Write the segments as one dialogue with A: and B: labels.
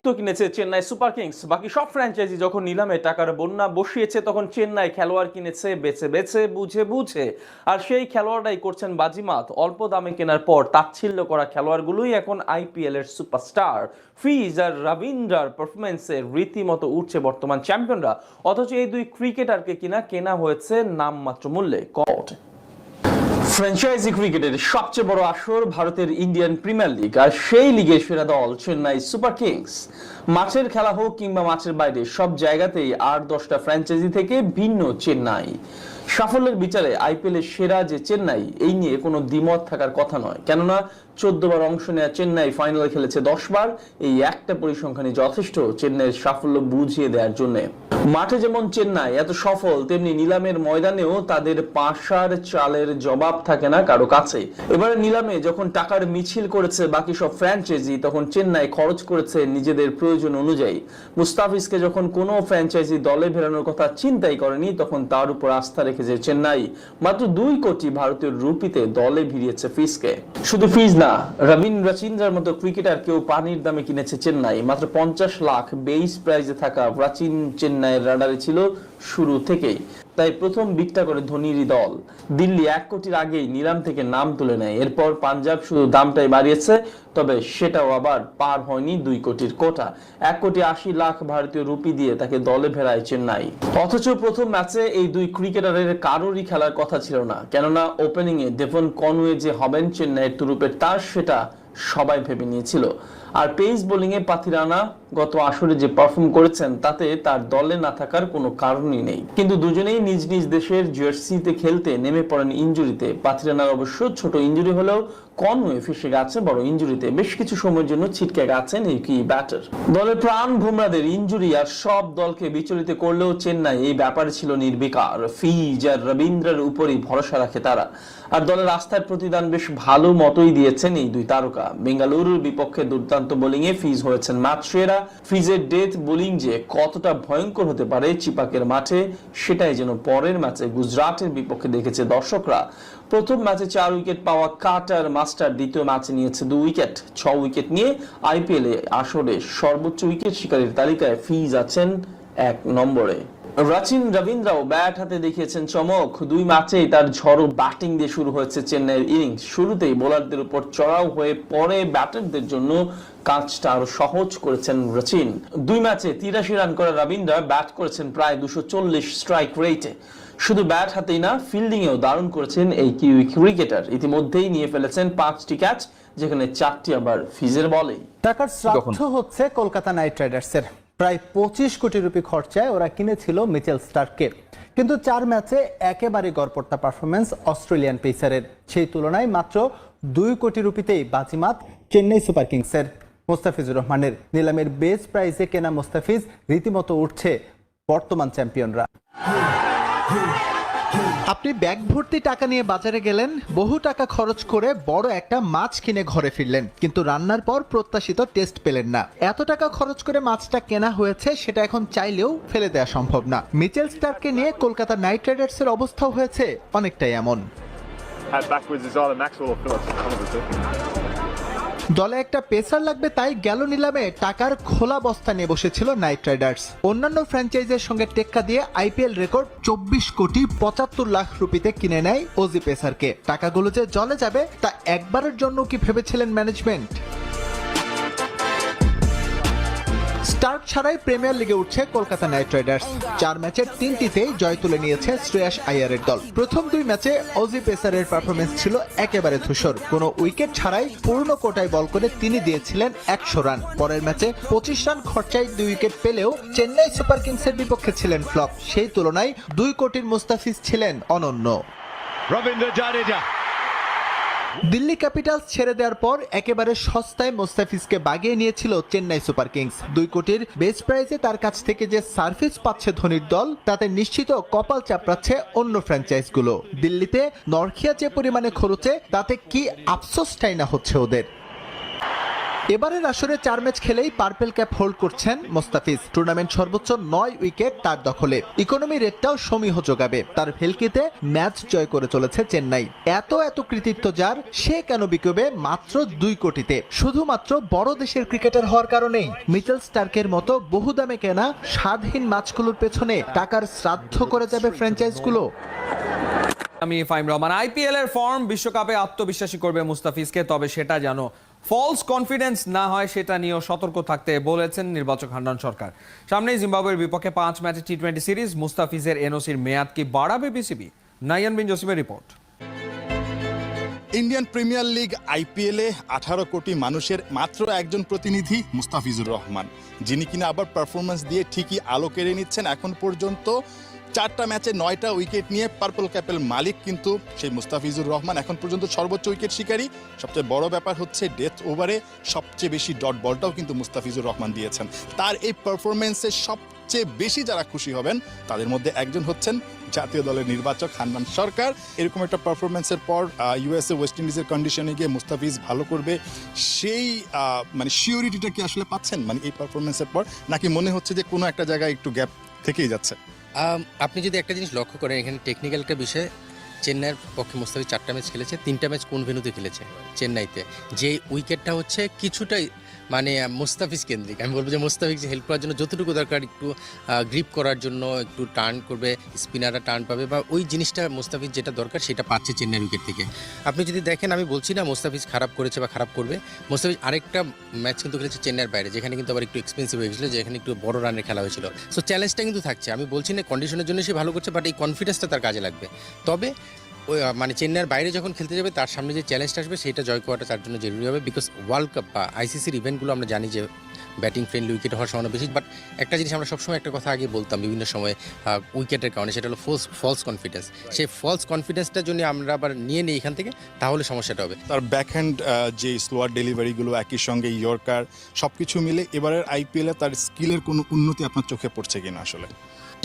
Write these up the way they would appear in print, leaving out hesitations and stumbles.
A: তো কিনেছে Chennai super Kings. বাকি সব ফ্র্যাঞ্চাইজি যখন নিলামে টাকার বন্যা বসিয়েছে তখন চেন্নাই খেলোয়াড় কিনেছে বেছে বেছে বুঝে বুঝে, আর সেই খেলোয়াড়রাই করছেন বাজিমাত। অল্প দামে কেনার পর তাচ্ছিল্য করা খেলোয়াড়গুলোই এখন আইপিএল এর সুপারস্টার। ফিজ আর রবীন্দ্রার পারফরমেন্সে রীতিমতো উঠছে বর্তমান চ্যাম্পিয়নরা, অথচ এই দুই ক্রিকেটারকে কেনা হয়েছে নামমাত্র মূল্যে। ফ্র্যাঞ্চাইজি ক্রিকেটের সবচেয়ে বড় আসর ভারতের ইন্ডিয়ান প্রিমিয়ার লিগ, আর সেই লিগের সেরা দল চেন্নাই সুপার কিংস। মাঠের খেলা হোক কিংবা মাঠের বাইরে সব জায়গাতেই 8-10টা ফ্র্যাঞ্চাইজি থেকে ভিন্ন চেন্নাই। সাফল্যের বিচারে আইপিএল এর সেরা যে চেন্নাই, এই নিয়ে কোনো দ্বিমত থাকার কথা নয়। কেননা 14 বার অংশ নেওয়া চেন্নাই ফাইনালে খেলেছে 10 বার। এই একটা পরিসংখ্যানই যথেষ্ট চেন্নাইয়ের সাফল্য বুঝিয়ে দেওয়ার জন্য। মাঠে যেমন চেন্নাই এত সফল, তেমনি নিলামের ময়দানেও তাদের পাশার চালের জবাব থাকে না কারো কাছে। এবারে নিলামে যখন টাকার মিছিল করেছে বাকি সব ফ্র্যাঞ্চাইজি, তখন চেন্নাই খরচ করেছে নিজেদের প্রয়োজন অনুযায়ী। মুস্তাফিজকে যখন কোনো ফ্র্যাঞ্চাইজি দলে ফেরানোর কথা চিন্তাই করেনি, তখন তার উপর আস্থা রেখেছে চেন্নাই। মাত্র 2 কোটি ভারতীয় রুপিতে দলে ভিড়িয়েছে ফিজকে। শুধু ফিজ না, রচিন্দ্রার মতো ক্রিকেটার কেউ পানির দামে কিনেছে চেন্নাই। মাত্র 50 লাখ বেস প্রাইজে থাকা প্রাচীন চেন্নাইয়ের রাডারে ছিল শুরু থেকেই, তাই প্রথম বিটটা করে ধোনিরই দল। দিল্লি 1 কোটির আগেই নিলাম থেকে নাম তুলে নেয়। এরপর পাঞ্জাব শুধু দামটাই বাড়িয়েছে, তবে সেটাও আবার পার হয়নি 2 কোটির কোটা। 1 কোটি 80 লাখ ভারতীয় রুপি দিয়ে তাকে দলে ফেরায় চেন্নাই। অথচ প্রথম ম্যাচে এই দুই ক্রিকেটারের কারোরই খেলার কথা ছিল না, কেননা ওপেনিং এ ডেভন কনওয়ে যে হবেন চেন্নাইয়ের তুরুপের তার, সেটা সবাই ভেবে নিয়েছিল। আর পেস বোলিং এ পাথিরানা গত আসরে যে পারফর্ম করেছেন, তাতে তার দলে না থাকার কোনো কারণই নেই। কিন্তু দুজনেই নিজ নিজ দেশের জার্সিতে খেলতে নেমে পড়েন ইনজুরিতে। পাথিরানার অবশ্য ছোট ইনজুরি হলেও কনওয়ে ফেসে গেছে বড় ইনজুরিতে। বেশ কিছু সময়ের জন্য ছিটকে গেছেন এই কি ব্যাটার। দলের প্রাণ বুমরাদের ইনজুরি আর সব দলকে বিচলিত করলেও চেন্নাই এই ব্যাপারে ছিল নির্বিকার। ফিজ আর রবীন্দ্রের উপরই ভরসা রাখে তারা। আর দলের আস্থার প্রতিদান বেশ ভালো মতোই দিয়েছেন এই দুই তারকা। বেঙ্গালুরুর বিপক্ষে দুর্দান্ত বোলিং এ ফিজ হয়েছেন ম্যাচ সেরা। ফিজের ডেথ বোলিং যে কতটা ভয়ঙ্কর হতে পারে চিপাকের মাঠে, সেটাই যেন পরের ম্যাচে গুজরাটের বিপক্ষে দেখেছে দর্শকরা। প্রথম ম্যাচে 4 উইকেট পাওয়া কাটার মাস্টার দ্বিতীয় ম্যাচে নিয়েছে 2 উইকেট। 6 উইকেট নিয়ে আইপিএল এ আসরে সর্বোচ্চ উইকেট শিকারীর তালিকায় ফিজ আছেন 1 নম্বরে। রবীন্দ্রও ব্যাট হাতে দেখিয়েছেন চমক। 2 ম্যাচেই তার ঝড়ো ব্যাটিং দিয়ে শুরু হয়েছে চেন্নাইয়ের ইনিংস। শুরুতেই বোলারদের উপর চড়াও হয়ে পরে ব্যাটারদের জন্য কাজটা আরো সহজ করেছেন রচিন। 2 ম্যাচে 83 রান করা রবীন্দ্র ব্যাট করেছেন প্রায় 240 স্ট্রাইক রেটে। শুধু ব্যাট হাতেই না, ফিল্ডিং এও দারুণ করেছেন এই কিউই ক্রিকেটার। ইতিমধ্যেই নিয়ে ফেলেছেন 5টি ক্যাচ, যেখানে 4টি আবার ফিজের বলেই।
B: টাকার শ্রাদ্ধ হচ্ছে কলকাতা নাইট রাইডার্সের। প্রায় 25 কোটি রুপি খরচায় ওরা কিনেছিল মিচেল স্টার্ককে। কিন্তু 4 ম্যাচে একেবারে গড়পড়তা পারফরমেন্স অস্ট্রেলিয়ান পেসারের। সেই তুলনায় মাত্র 2 কোটি রুপিতেই বাজিমাত চেন্নাই সুপার কিংসের। মোস্তাফিজুর রহমানের নিলামের বেস প্রাইজে কেনা মোস্তাফিজ রীতিমতো উঠছে বর্তমান চ্যাম্পিয়নরা।
C: আপনি ব্যাগ ভর্তি টাকা নিয়ে বাজারে গেলেন, বহু টাকা খরচ করে বড় একটা মাছ কিনে ঘরে ফিরলেন, কিন্তু রান্নার পর প্রত্যাশিত টেস্ট পেলেন না। এত টাকা খরচ করে মাছটা কেনা হয়েছে, সেটা এখন চাইলেও ফেলে দেওয়া সম্ভব না। মিচেল স্টার্ককে নিয়ে কলকাতা নাইট রাইডার্সের অবস্থাও হয়েছে অনেকটাই এমন। দলে একটা পেসার লাগবে, তাই গেল নিলামে টাকার খোলা বস্তা নিয়ে বসেছিল নাইট রাইডার্স। অন্যান্য ফ্র্যাঞ্চাইজের সঙ্গে টেক্কা দিয়ে আইপিএল রেকর্ড 24 কোটি 75 লাখ রুপিতে কিনে নেয় ওজি পেসারকে। টাকাগুলো যে জলে যাবে তা একবারের জন্য কি ভেবেছিলেন ম্যানেজমেন্ট? স্টার্ক ছাড়াই প্রিমিয়ার লিগে উঠছে কলকাতা নাইট রাইডার্স। 4 ম্যাচের 3টিতেই জয় তুলে নিয়েছে শ্রেয়াস আইয়ারের দল। প্রথম 2 ম্যাচে অজি পেসারের পারফরমেন্স ছিল একেবারে ধূসর। কোনো উইকেট ছাড়াই পূর্ণ কোটায় বল করে তিনি দিয়েছিলেন 100 রান। পরের ম্যাচে 25 রান খরচায় 2 উইকেট পেলেও চেন্নাই সুপার কিংসের বিপক্ষে ছিলেন ফ্লপ। সেই তুলনায় 2 কোটির মুস্তাফিজ ছিলেন অনন্য। দিল্লি ক্যাপিটালস ছেড়ে দেওয়ার পর একেবারে সস্তায় মোস্তাফিজকে বাগিয়ে নিয়েছিল চেন্নাই সুপার কিংস। 2 কোটির বেস প্রাইজে তার কাছ থেকে যে সার্ভিস পাচ্ছে ধোনির দল, তাতে নিশ্চিত কপাল চাপড়াচ্ছে অন্য ফ্র্যাঞ্চাইজগুলো। দিল্লিতে নরখিয়া যে পরিমাণে খরচে, তাতে কি আফসোসটাই না হচ্ছে ওদের। এবারের আসরে 4 ম্যাচ খেলেই পার্পেল ক্যাপ হোল্ড করছেন মোস্তাফিজ। টুর্নামেন্ট সর্বোচ্চ 9 উইকেট তার দখলে। ইকোনমি রেটটাও সমীহ যোগাবে। তার ভেলকিতে ম্যাচ জয় করে চলেছে চেন্নাই। এত কৃতিত্ব যার, সে কেন বিকবে মাত্র 2 কোটিতে? শুধুমাত্র বড় দেশের ক্রিকেটার হওয়ার কারণেই মিচেল স্টার্কের মতো বহু দামে কেনা স্বাদহীন মাছগুলোর পেছনে টাকার শ্রাদ্ধ করে যাবে ফ্র্যাঞ্চাইজগুলো।
D: আমি ফাহিম রহমান। আইপিএল এর ফর্ম বিশ্বকাপে আত্মবিশ্বাসী করবে মুস্তাফিজকে, তবে সেটা যেন ফলস কনফিডেন্স না হয় সেটা নিয়েও সতর্ক থাকতে বলেছেন নির্বাচক হান্নান সরকার। সামনেই জিম্বাবুয়ের বিপক্ষে 5 ম্যাচের টি-20 সিরিজ। মুস্তাফিজের এনওসির মেয়াদ কি বাড়াবে বিসিবি? নাইয়ান বিন জসিমের রিপোর্ট।
E: ইন্ডিয়ান প্রিমিয়ার লিগ আইপিএলে 18 কোটি মানুষের মাত্র একজন প্রতিনিধি মুস্তাফিজুর রহমান, যিনি কিনা আবার পারফরমেন্স দিয়ে ঠিকই আলো কেড়ে নিচ্ছেন। এখন পর্যন্ত 4টা ম্যাচে 9টা উইকেট নিয়ে পার্পল ক্যাপের মালিক কিন্তু সেই মুস্তাফিজুর রহমান। এখন পর্যন্ত সর্বোচ্চ উইকেট শিকারী। সবচেয়ে বড় ব্যাপার হচ্ছে ডেথ ওভারে সবচেয়ে বেশি ডট বলটাও কিন্তু মুস্তাফিজুর রহমান দিয়েছেন। তার এই পারফরমেন্সে সবচেয়ে বেশি যারা খুশি হবেন তাদের মধ্যে একজন হচ্ছেন জাতীয় দলের নির্বাচক হান্নান সরকার। এরকম একটা পারফরমেন্সের পর ইউএসএ ওয়েস্ট ইন্ডিজের কন্ডিশনে গিয়ে মুস্তাফিজ ভালো করবে সেই মানে শিওরিটিটা কি আসলে পাচ্ছেন মানে এই পারফরমেন্সের পর, নাকি মনে হচ্ছে যে কোনো একটা জায়গায় একটু গ্যাপ থেকেই যাচ্ছে?
F: আপনি যদি একটা জিনিস লক্ষ্য করেন, এখানে টেকনিক্যাল একটা বিষয়, চেন্নাইয়ের পক্ষে মুস্তাফিজ 4টা ম্যাচ খেলেছে, 3টা ম্যাচ কোন ভেন্যুতে খেলেছে? চেন্নাইতে। যে উইকেটটা হচ্ছে কিছুটাই মানে মুস্তাফিজ কেন্দ্রিক। আমি বলবো যে মুস্তাফিজ হেল্প করার জন্য যতটুকু দরকার, একটু গ্রিপ করার জন্য একটু টার্ন করবে, স্পিনাররা টার্ন পাবে, বা ওই জিনিসটা মুস্তাফিজ যেটা দরকার সেটা পাচ্ছে চেন্নাইয়ের উইকেট থেকে। আপনি যদি দেখেন, আমি বলছি না মুস্তাফিজ খারাপ করেছে বা খারাপ করবে। মুস্তাফিজ আরেকটা ম্যাচ কিন্তু খেলেছে চেন্নাইয়ের বাইরে, যেখানে কিন্তু আবার একটু এক্সপেন্সিভ হয়ে গেছিলো, যেখানে একটু বড় রানের খেলা হয়েছিল। সো চ্যালেঞ্জটা কিন্তু থাকছে। আমি বলছি না কন্ডিশনের জন্য সে ভালো করছে, বাট এই কনফিডেন্সটা তার কাজে লাগবে। তবে ওই মানে চেন্নাইয়ের বাইরে যখন খেলতে যাবে, তার সামনে যে চ্যালেঞ্জটা আসবে সেটা জয় করাটা তার জন্য জরুরি হবে। বিকজ ওয়ার্ল্ড কাপ বা আইসিসির ইভেন্টগুলো আমরা জানি যে ব্যাটিং ফ্রেন্ডলি উইকেট হওয়ার সম্ভাবনা বেশি। বাট একটা জিনিস আমরা সবসময় একটা কথা আগে বলতাম বিভিন্ন সময় উইকেটের কারণে, সেটা হলো ফলস কনফিডেন্স। সেই ফলস কনফিডেন্সটা যদি আমরা আবার নিয়ে নিই এখান থেকে, তাহলে সমস্যাটা হবে।
E: তার ব্যাকহ্যান্ড যে স্লোয়ার ডেলিভারিগুলো, একই সঙ্গে ইয়র্কার, সব কিছু মিলে এবারের আইপিএলে তার স্কিলের কোনো উন্নতি আপনার চোখে পড়ছে কিনা? আসলে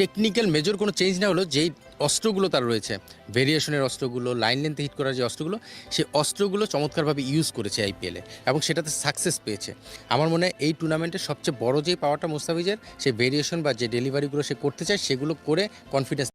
F: টেকনিক্যাল মেজর কোনো চেঞ্জ না হলো, যেই অস্ত্রগুলো তার রয়েছে, ভেরিয়েশনের অস্ত্রগুলো, লাইন লেন্থে হিট করার যে অস্ত্রগুলো, সেই অস্ত্রগুলো চমৎকারভাবে ইউজ করেছে আইপিএলে এবং সেটাতে সাকসেস পেয়েছে। আমার মনে হয় এই টুর্নামেন্টের সবচেয়ে বড় যে পাওয়ারটা মুস্তাফিজের, সেই ভেরিয়েশন বা যে ডেলিভারিগুলো সে করতে চায় সেগুলো করে কনফিডেন্স